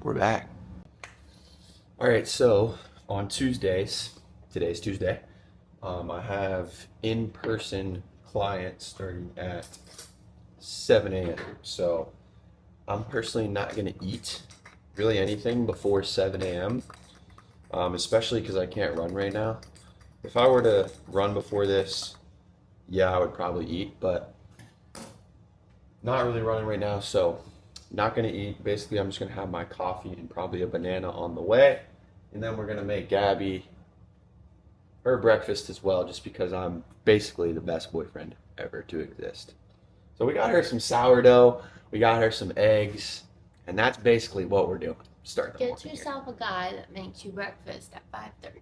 We're back. All right, so on Tuesdays, today's Tuesday, I have in-person clients starting at 7 a.m. So I'm personally not going to eat really anything before 7 a.m., especially because I can't run right now. If I were to run before this, yeah, I would probably eat, but not really running right now, so not gonna eat. Basically, I'm just gonna have my coffee and probably a banana on the way, and then we're gonna make Gabby her breakfast as well, just because I'm basically the best boyfriend ever to exist. So we got her some sourdough, we got her some eggs, and that's basically what we're doing. Start the Get morning here. yourself a guy that makes you breakfast at 5:30.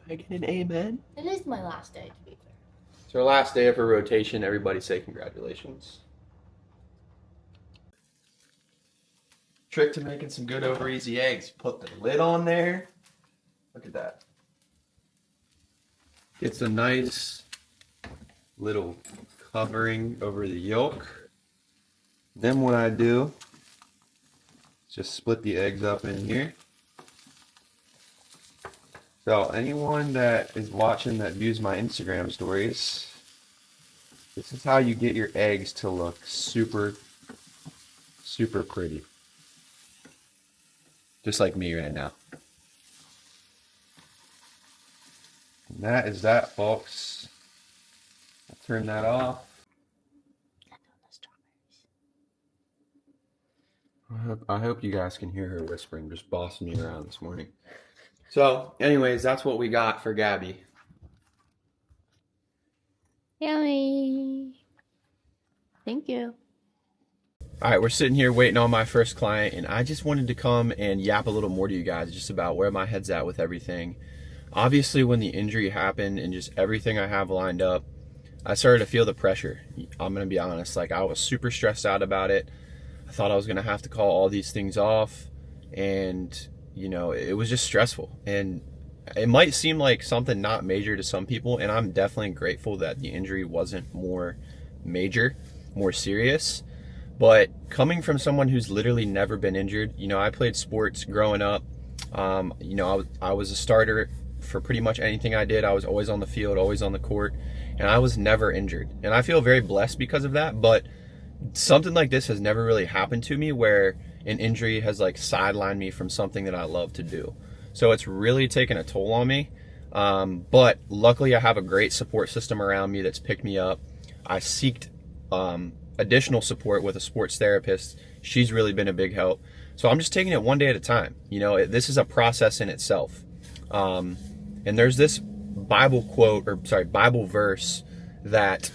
Can I get an amen? It is my last day, to be fair. It's our last day of her rotation. Everybody say congratulations. Trick to making some good over easy eggs. Put the lid on there. Look at that. It's a nice little covering over the yolk. Then what I do is just split the eggs up in here. So anyone that is watching that views my Instagram stories, this is how you get your eggs to look super, super pretty. Just like me right now. And that is that, folks. I'll turn that off. And on the strawberries. I hope you guys can hear her whispering, just bossing me around this morning. So, anyways, that's what we got for Gabby. Yummy. Thank you. All right, we're sitting here waiting on my first client, and I just wanted to come and yap a little more to you guys just about where my head's at with everything. Obviously, when the injury happened and just everything I have lined up, I started to feel the pressure. I'm going to be honest. Like, I was super stressed out about it. I thought I was going to have to call all these things off, and, you know, it was just stressful. And it might seem like something not major to some people, and I'm definitely grateful that the injury wasn't more major, more serious. But coming from someone who's literally never been injured, you know, I played sports growing up. You know, I was a starter for pretty much anything I did. I was always on the field, always on the court, and I was never injured. And I feel very blessed because of that. But something like this has never really happened to me, where an injury has like sidelined me from something that I love to do. So it's really taken a toll on me. But luckily I have a great support system around me that's picked me up. I seeked additional support with a sports therapist. She's really been a big help. So I'm just taking it one day at a time. You know, this is a process in itself. And there's this Bible verse that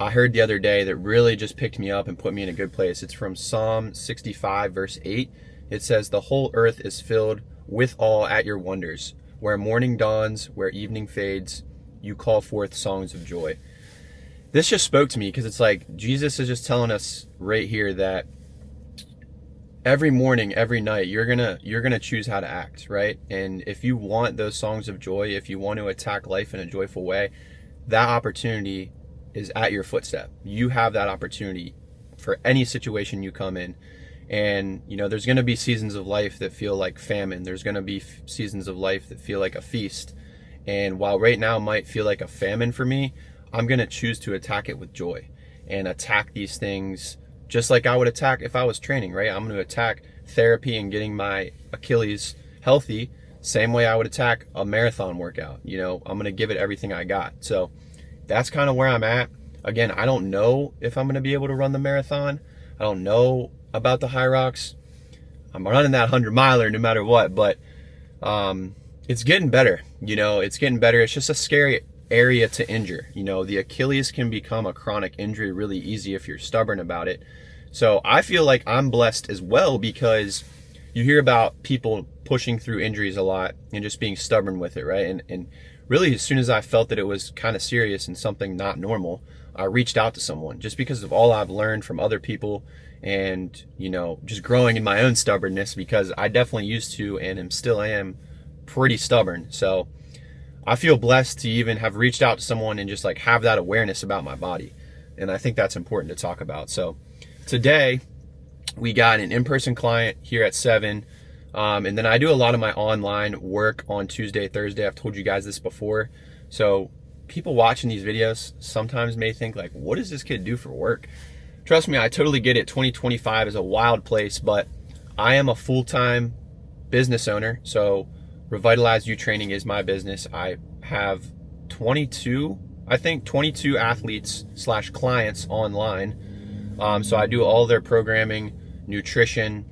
I heard the other day that really just picked me up and put me in a good place. It's from Psalm 65, verse 8. It says, "The whole earth is filled with awe at your wonders. Where morning dawns, where evening fades, you call forth songs of joy." This just spoke to me because it's like Jesus is just telling us right here that every morning, every night, you're gonna choose how to act, right? And if you want those songs of joy, if you want to attack life in a joyful way, that opportunity is at your footstep. You have that opportunity for any situation you come in. And, you know, there's going to be seasons of life that feel like famine. There's going to be seasons of life that feel like a feast. And while right now might feel like a famine for me, I'm going to choose to attack it with joy and attack these things just like I would attack if I was training, right? I'm going to attack therapy and getting my Achilles healthy, same way I would attack a marathon workout. You know, I'm going to give it everything I got. So that's kind of where I'm at. Again, I don't know if I'm going to be able to run the marathon. I don't know about the High Rocks. I'm running that 100-miler no matter what, but it's getting better. You know, it's getting better. It's just a scary area to injure. You know, the Achilles can become a chronic injury really easy if you're stubborn about it. So I feel like I'm blessed as well, because you hear about people pushing through injuries a lot and just being stubborn with it, right? And really, as soon as I felt that it was kind of serious and something not normal, I reached out to someone, just because of all I've learned from other people and, you know, just growing in my own stubbornness, because I definitely used to and still am pretty stubborn. So I feel blessed to even have reached out to someone and just like have that awareness about my body. And I think that's important to talk about. So today We got an in-person client here at 7. And then I do a lot of my online work on Tuesday, Thursday. I've told you guys this before. So people watching these videos sometimes may think like, what does this kid do for work? Trust me, I totally get it. 2025 is a wild place, but I am a full-time business owner. So Revitalize You Training is my business. I have 22 athletes / clients online. So I do all their programming, nutrition,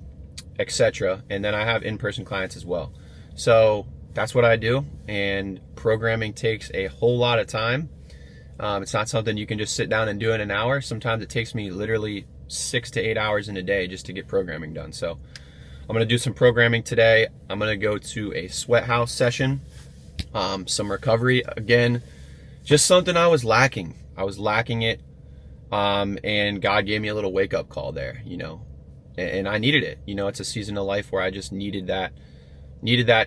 etc. And then I have in-person clients as well. So that's what I do. And programming takes a whole lot of time. It's not something you can just sit down and do in an hour. Sometimes it takes me literally 6 to 8 hours in a day just to get programming done. So I'm going to do some programming today. I'm going to go to a sweat house session, some recovery. Again, just something I was lacking. I was lacking it. And God gave me a little wake up call there, and I needed it. It's a season of life where I just needed that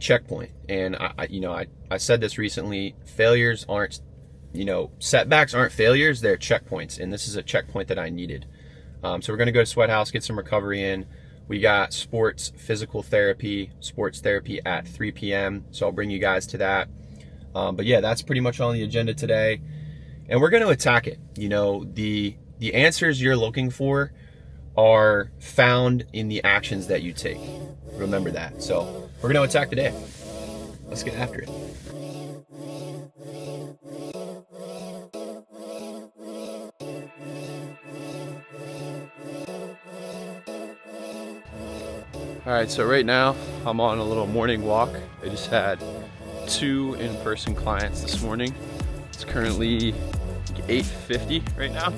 checkpoint. And I said this recently, failures aren't, setbacks aren't failures, they're checkpoints. And this is a checkpoint that I needed. So we're going to go to Sweat House, get some recovery in. We got sports therapy at 3 p.m. So I'll bring you guys to that. But yeah, that's pretty much on the agenda today. And we're going to attack it. The answers you're looking for are found in the actions that you take. Remember that. So we're going to attack today. Let's get after it. All right, so right now I'm on a little morning walk. I just had 2 in-person clients this morning. It's currently 8:50 right now.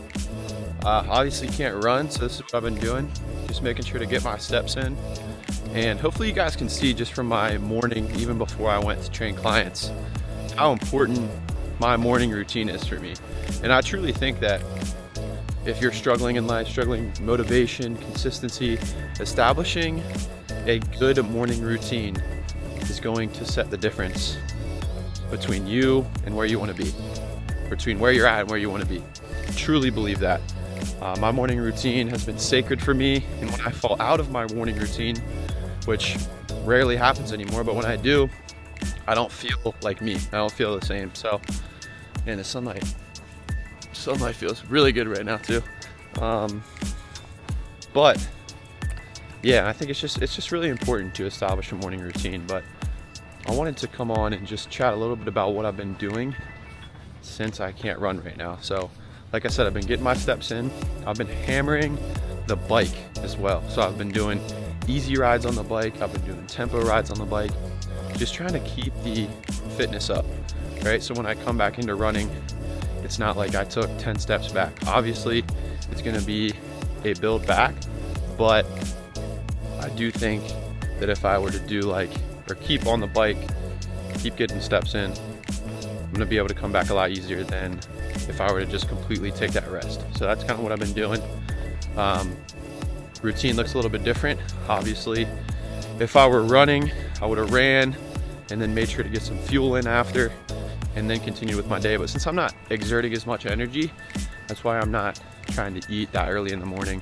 Obviously can't run, so this is what I've been doing. Just making sure to get my steps in. And hopefully you guys can see just from my morning, even before I went to train clients, how important my morning routine is for me. And I truly think that if you're struggling in life, struggling with motivation, consistency, establishing a good morning routine is going to set the difference between you and where you want to be, between where you're at and where you want to be. I truly believe that. My morning routine has been sacred for me, and when I fall out of my morning routine, which rarely happens anymore, but when I do, I don't feel like me. I don't feel the same. So, and the sunlight feels really good right now too. But yeah, I think it's just really important to establish a morning routine. But I wanted to come on and just chat a little bit about what I've been doing since I can't run right now. So like I said, I've been getting my steps in. I've been hammering the bike as well. So I've been doing easy rides on the bike. I've been doing tempo rides on the bike, just trying to keep the fitness up, right? So when I come back into running, it's not like I took 10 steps back. Obviously, it's going to be a build back, but I do think that if I were to keep on the bike, keep getting steps in, I'm going to be able to come back a lot easier than if I were to just completely take that rest. So that's kind of what I've been doing. Routine looks a little bit different. Obviously, if I were running, I would have ran and then made sure to get some fuel in after and then continue with my day. But since I'm not exerting as much energy, that's why I'm not trying to eat that early in the morning.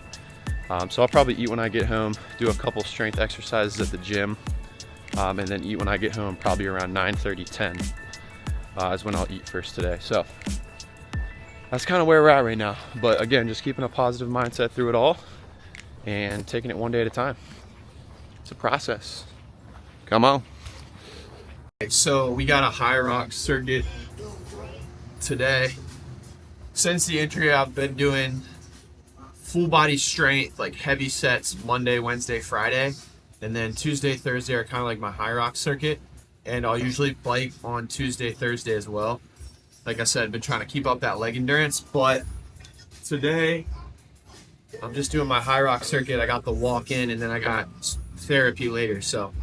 So I'll probably eat when I get home, do a couple strength exercises at the gym, and then eat when I get home, probably around 9:30, 10 is when I'll eat first today. So that's kind of where we're at right now. But again, just keeping a positive mindset through it all and taking it one day at a time. It's a process. Come on. So we got a high rock circuit today. Since the injury, I've been doing full body strength, like heavy sets Monday, Wednesday, Friday. And then Tuesday, Thursday are kind of like my high rock circuit. And I'll usually bike on Tuesday, Thursday as well. Like I said, I've been trying to keep up that leg endurance. But today, I'm just doing my high rock circuit. I got the walk in and then I got therapy later. So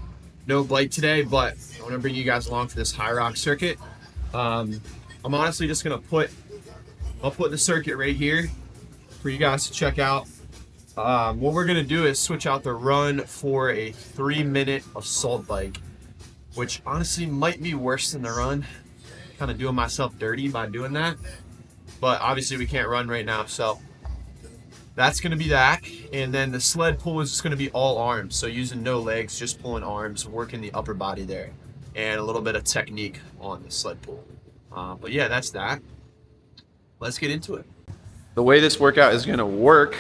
no bike today, but I want to bring you guys along for this high rock circuit. I'm honestly just going to I'll put the circuit right here for you guys to check out. What we're going to do is switch out the run for a 3-minute assault bike, which honestly might be worse than the run. Kind of doing myself dirty by doing that. But obviously we can't run right now, so that's going to be that. And then the sled pull is just going to be all arms. So using no legs, just pulling arms, working the upper body there, and a little bit of technique on the sled pull. But yeah, that's that. Let's get into it. The way this workout is going to work,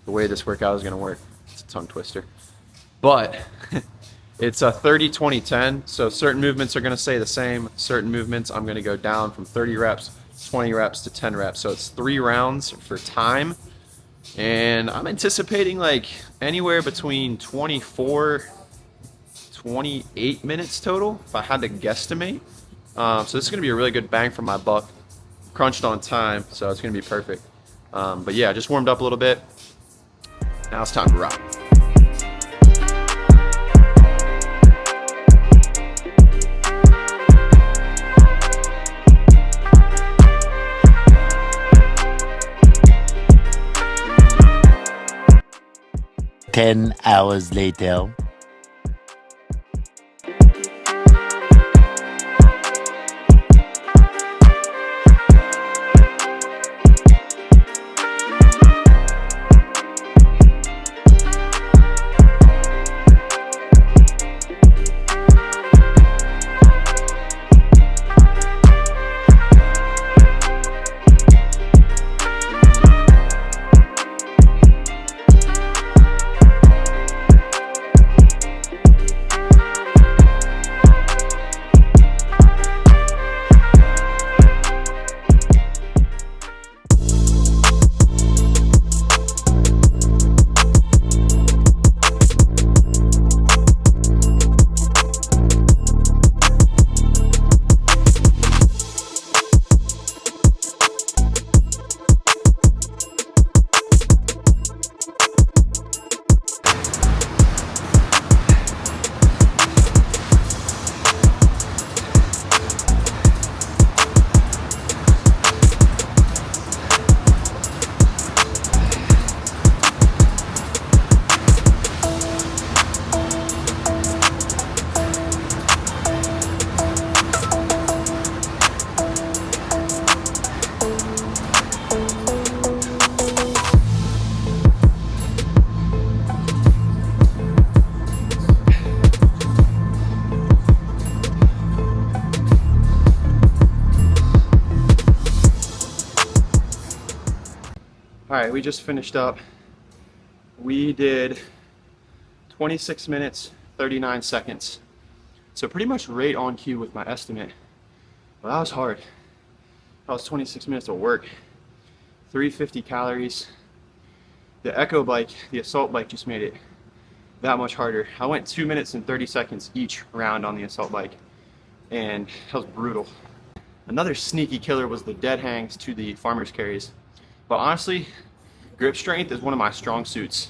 it's a tongue twister, but it's a 30, 20, 10. So certain movements are going to stay the same. Certain movements, I'm going to go down from 30 reps, 20 reps to 10 reps. So it's 3 rounds for time. And I'm anticipating like anywhere between 24, 28 minutes total, if I had to guesstimate. So this is going to be a really good bang for my buck. Crunched on time, so it's going to be perfect. But yeah, just warmed up a little bit. Now it's time to rock. Ten hours later. All right, we just finished up. We did 26 minutes, 39 seconds. So pretty much right on cue with my estimate. But that was hard. That was 26 minutes of work. 350 calories. The Echo bike, the assault bike, just made it that much harder. I went 2 minutes and 30 seconds each round on the assault bike, and that was brutal. Another sneaky killer was the dead hangs to the farmer's carries. But honestly, grip strength is one of my strong suits.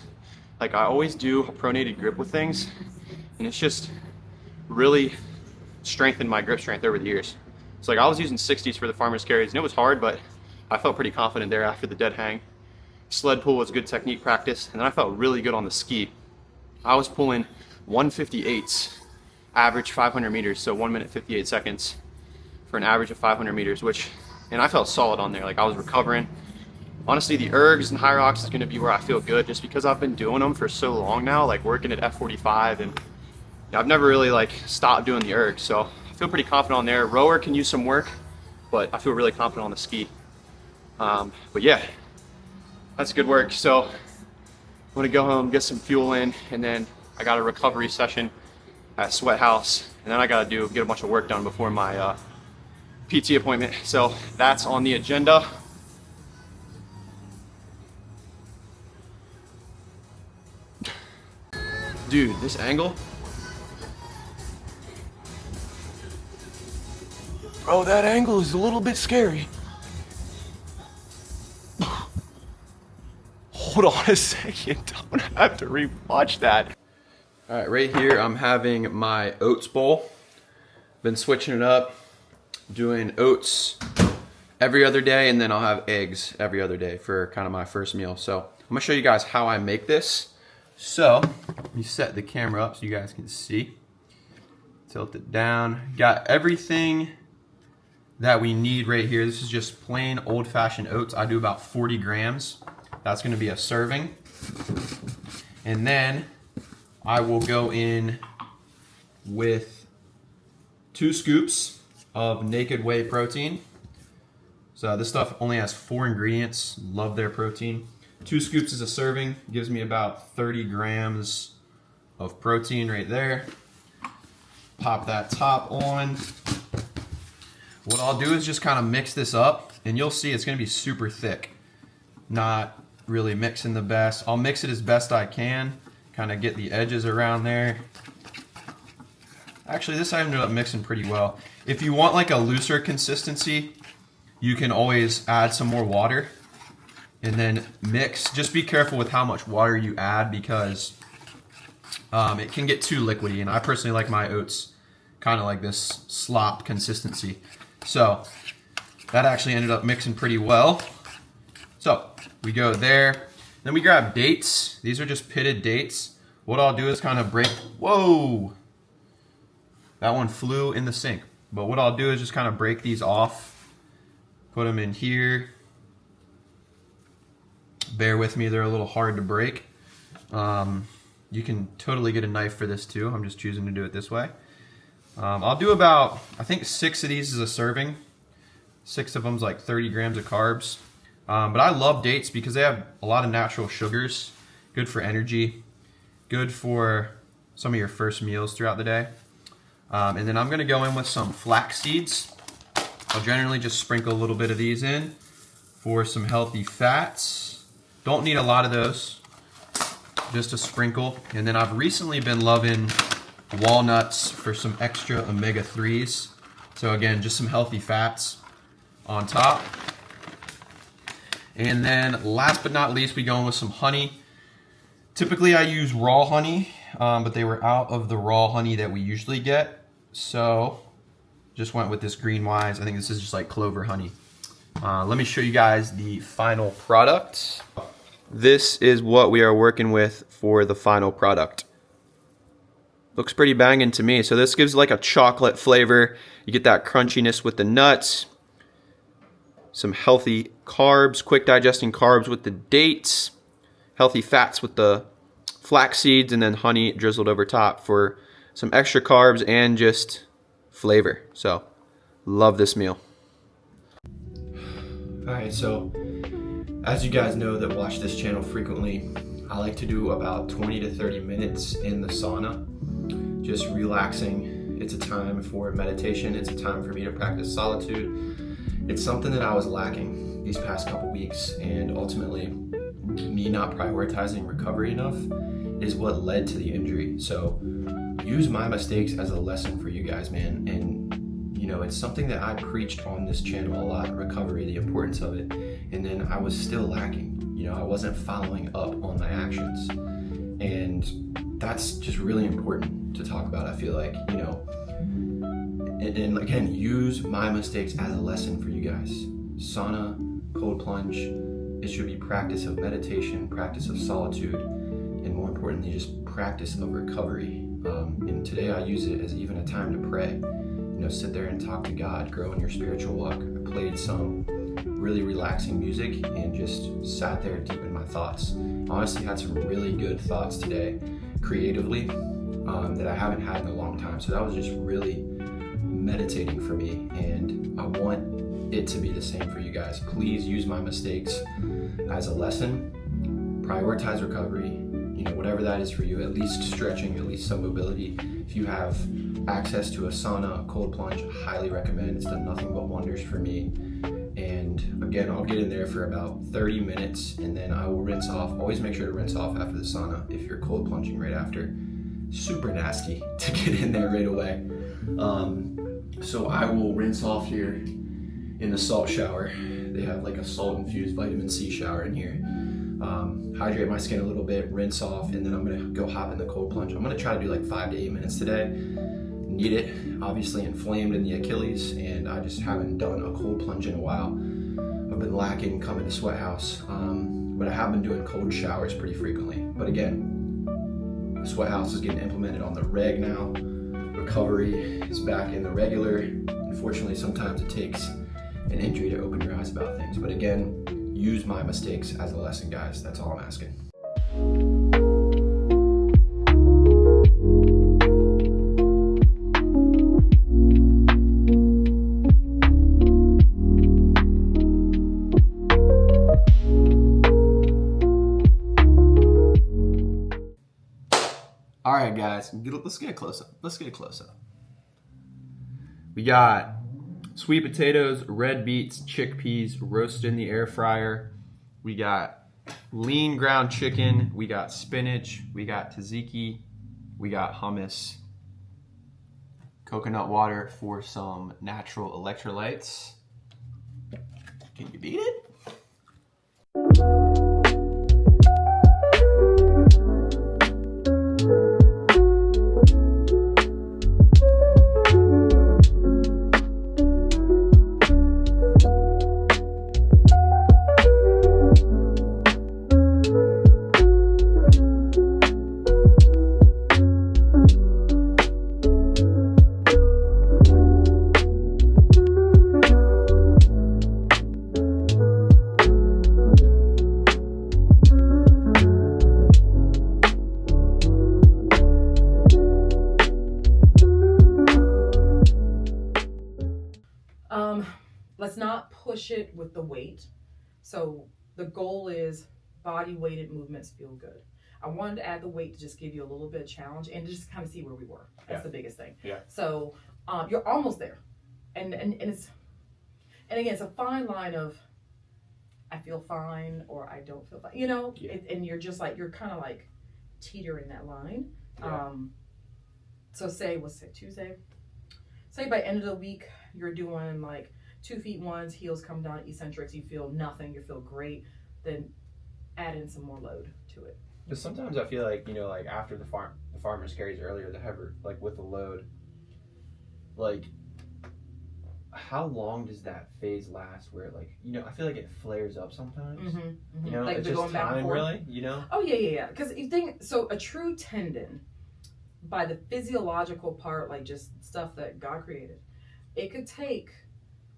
Like, I always do a pronated grip with things, and it's just really strengthened my grip strength over the years. So like, I was using 60s for the farmer's carries, and it was hard, but I felt pretty confident there after the dead hang. Sled pull was good technique practice, and then I felt really good on the ski. I was pulling 158s, average 500 meters, so 1 minute 58 seconds for an average of 500 meters, and I felt solid on there. Like, I was recovering. Honestly, the ergs and Hyrox is going to be where I feel good, just because I've been doing them for so long now, like working at F45, and I've never really like stopped doing the ergs, so I feel pretty confident on there. Rower can use some work, but I feel really confident on the ski. But yeah, that's good work. So I'm gonna go home, get some fuel in, and then I got a recovery session at Sweat House, and then I gotta get a bunch of work done before my PT appointment. So that's on the agenda. Dude, this angle. Bro, that angle is a little bit scary. Hold on a second, I'm gonna have to rewatch that. All right, right here I'm having my oats bowl. Been switching it up, doing oats every other day, and then I'll have eggs every other day for kind of my first meal. So I'm gonna show you guys how I make this. So let me set the camera up so you guys can see. Tilt it down. Got everything that we need right here. This is just plain old-fashioned oats. I do about 40 grams That's gonna be a serving. And then I will go in with 2 scoops of Naked Whey protein. So this stuff only has 4 ingredients. Love their protein. 2 scoops is a serving. Gives me about 30 grams of protein right there. Pop that top on. What I'll do is just kind of mix this up, and you'll see it's going to be super thick. Not really mixing the best. I'll mix it as best I can, kind of get the edges around there. Actually, this I ended up mixing pretty well. If you want like a looser consistency, you can always add some more water and then mix. Just be careful with how much water you add, because it can get too liquidy, and I personally like my oats kind of like this slop consistency. So that actually ended up mixing pretty well. So we go there. Then we grab dates. These are just pitted dates. What I'll do is kind of break, whoa! That one flew in the sink. But what I'll do is just kind of break these off, put them in here. Bear with me, they're a little hard to break. You can totally get a knife for this too. I'm just choosing to do it this way. I'll do about, I think 6 of these is a serving. 6 of them's like 30 grams of carbs. But I love dates because they have a lot of natural sugars. Good for energy. Good for some of your first meals throughout the day. And then I'm gonna go in with some flax seeds. I'll generally just sprinkle a little bit of these in for some healthy fats. Don't need a lot of those, just a sprinkle. And then I've recently been loving walnuts for some extra omega-3s. So again, just some healthy fats on top. And then last but not least, we go in with some honey. Typically I use raw honey, but they were out of the raw honey that we usually get. So just went with this Greenwise. I think this is just like clover honey. Let me show you guys the final product. This is what we are working with for the final product. Looks pretty banging to me. So this gives like a chocolate flavor. You get that crunchiness with the nuts. Some healthy carbs, quick digesting carbs with the dates. Healthy fats with the flax seeds, and then honey drizzled over top for some extra carbs and just flavor. So love this meal. Alright, so as you guys know that watch this channel frequently, I like to do about 20 to 30 minutes in the sauna, just relaxing. It's a time for meditation. It's a time for me to practice solitude. It's something that I was lacking these past couple weeks, and ultimately me not prioritizing recovery enough is what led to the injury. So use my mistakes as a lesson for you guys, man. And you know, it's something that I preached on this channel a lot, recovery, the importance of it. And then I was still lacking. You know, I wasn't following up on my actions. And that's just really important to talk about, I feel like, you know. And again, use my mistakes as a lesson for you guys. Sauna, cold plunge, it should be practice of meditation, practice of solitude, and more importantly, just practice of recovery. And today I use it as even a time to pray. You know, sit there and talk to God, grow in your spiritual walk. I played some really relaxing music and just sat there deep in my thoughts. Honestly, had some really good thoughts today, creatively, that I haven't had in a long time. So that was just really meditating for me, and I want it to be the same for you guys. Please use my mistakes as a lesson. Prioritize recovery, you know, whatever that is for you, at least stretching, at least some mobility. If you have access to a sauna, a cold plunge, I highly recommend. It's done nothing but wonders for me. And again, I'll get in there for about 30 minutes and then I will rinse off. Always make sure to rinse off after the sauna if you're cold plunging right after. Super nasty to get in there right away. So I will rinse off here in the salt shower. They have like a salt infused vitamin C shower in here. Hydrate my skin a little bit, rinse off, and then I'm gonna go hop in the cold plunge. I'm gonna try to do like 5 to 8 minutes today. Need it, obviously inflamed in the Achilles, and I just haven't done a cold plunge in a while. I've been lacking coming to Sweat House, but I have been doing cold showers pretty frequently. But again, Sweat House is getting implemented on the reg now. Recovery is back in the regular. Unfortunately, sometimes it takes an injury to open your eyes about things. But again, use my mistakes as a lesson, guys. That's all I'm asking. All right, guys, let's get a close up. Let's get a close up. We got sweet potatoes, red beets, chickpeas roasted in the air fryer. We got lean ground chicken. We got spinach. We got tzatziki. We got hummus. Coconut water for some natural electrolytes. Can you beat it? Let's not push it with the weight. So the goal is body weighted movements feel good. I wanted to add the weight to just give you a little bit of challenge and just kind of see where we were. That's the biggest thing. Yeah. So you're almost there, and it's, and again, it's a fine line of I feel fine or I don't feel fine. You know, and you're just like you're kind of like teetering that line. Yeah. So say what's it, Tuesday? Say by end of the week you're doing like 2 feet ones, heels come down, eccentrics, you feel nothing, you feel great, then add in some more load to it. Because sometimes I feel like, you know, like after the farmer's carries earlier, the heavier, like with the load, like how long does that phase last where like, you know, I feel like it flares up sometimes. You know, Like it's they're just going back and time forth. really, you know? Oh yeah. Because you think, so a true tendon, by the physiological part, like just stuff that God created, it could take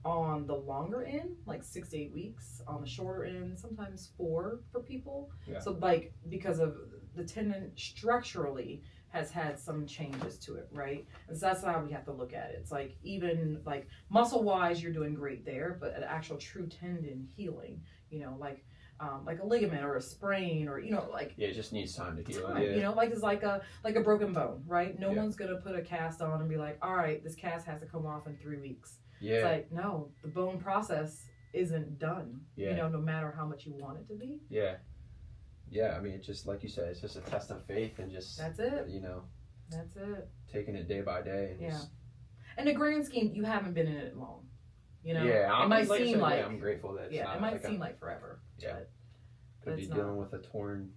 on the longer end, like 6 to 8 weeks, on the shorter end, sometimes 4 for people. Yeah. So like, because of the tendon structurally has had some changes to it, right? And so that's how we have to look at it. It's like, even like muscle wise, you're doing great there, but an actual true tendon healing, you know, like a ligament or a sprain, or, you know, like, Yeah, it just needs time to heal. time, Yeah. you know, like it's like a broken bone, right? No Yeah. one's gonna put a cast on and be like, all right, this cast has to come off in 3 weeks. Yeah. It's like, no, the bone process isn't done. Yeah. You know, no matter how much you want it to be. Yeah. Yeah, I mean, it's just, like you said, it's just a test of faith and just, That's it. you know, That's it. taking it day by day. And Yeah. just, In the grand scheme, you haven't been in it long. You know, yeah, it might like I seem said, like, yeah, I'm grateful that it's yeah, not it might like seem like forever. Yeah. But could be it's dealing not. with a torn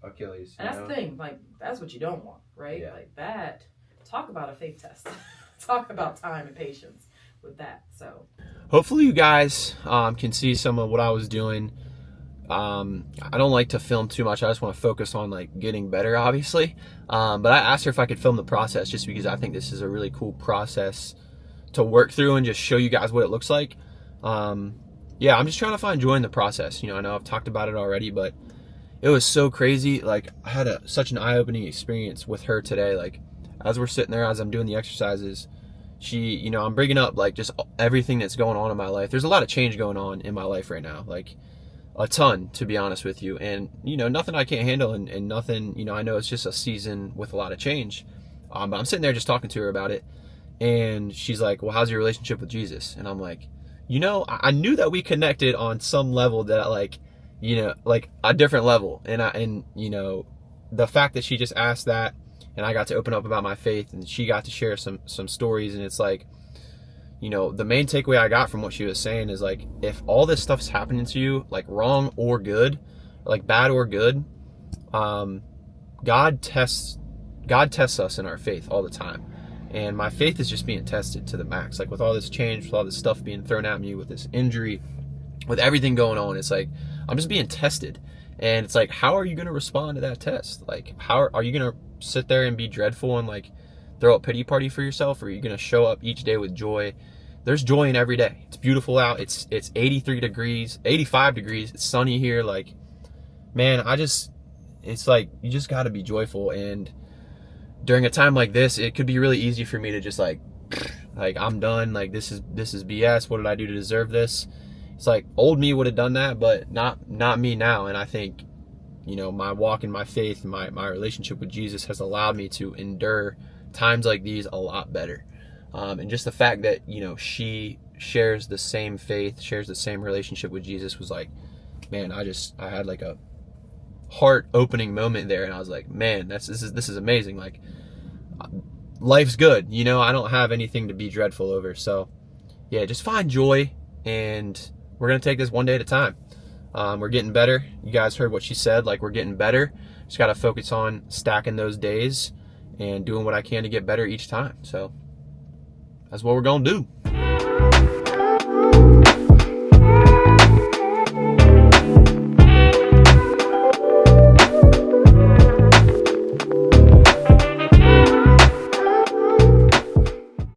Achilles. And that's the thing, like, that's what you don't want, right? Yeah. Like that, talk about a faith test. Talk about time and patience with that. So Hopefully you guys can see some of what I was doing. I don't like to film too much. I just want to focus on like getting better, obviously. But I asked her if I could film the process just because I think this is a really cool process to work through and just show you guys what it looks like. Yeah, I'm just trying to find joy in the process. You know, I know I've talked about it already, but it was so crazy. Like, I had such an eye-opening experience with her today. Like, as we're sitting there, as I'm doing the exercises, she, you know, I'm bringing up like just everything that's going on in my life. There's a lot of change going on in my life right now, like a ton, to be honest with you. And, you know, nothing I can't handle, and nothing, you know, I know it's just a season with a lot of change. But I'm sitting there just talking to her about it. And she's like, well, how's your relationship with Jesus? And I'm like, you know, I knew that we connected on some level, that like, you know, like a different level. And you know, the fact that she just asked that, and I got to open up about my faith, and she got to share some stories. And it's like, you know, the main takeaway I got from what she was saying is like, if all this stuff's happening to you, like wrong or good, like bad or good, God tests us in our faith all the time. And my faith is just being tested to the max. Like, with all this change, with all this stuff being thrown at me, with this injury, with everything going on, it's like, I'm just being tested. And it's like, how are you going to respond to that test? Like, how are you going to sit there and be dreadful and like throw a pity party for yourself? Or are you going to show up each day with joy, there's joy in every day. It's beautiful out. It's 83 degrees, 85 degrees. It's sunny here. Like, man, it's like, you just got to be joyful. And during a time like this, it could be really easy for me to just like I'm done. Like, this is BS. What did I do to deserve this? It's like old me would have done that, but not me now. And I think, you know, my walk in my faith, my relationship with Jesus has allowed me to endure times like these a lot better. And just the fact that, you know, she shares the same faith, shares the same relationship with Jesus was like, man, I had like a heart opening moment there. And I was like, man, this is amazing. Like, life's good. You know, I don't have anything to be dreadful over. So yeah, just find joy, and we're going to take this one day at a time. We're getting better. You guys heard what she said. Like, we're getting better. Just got to focus on stacking those days and doing what I can to get better each time. So that's what we're going to do.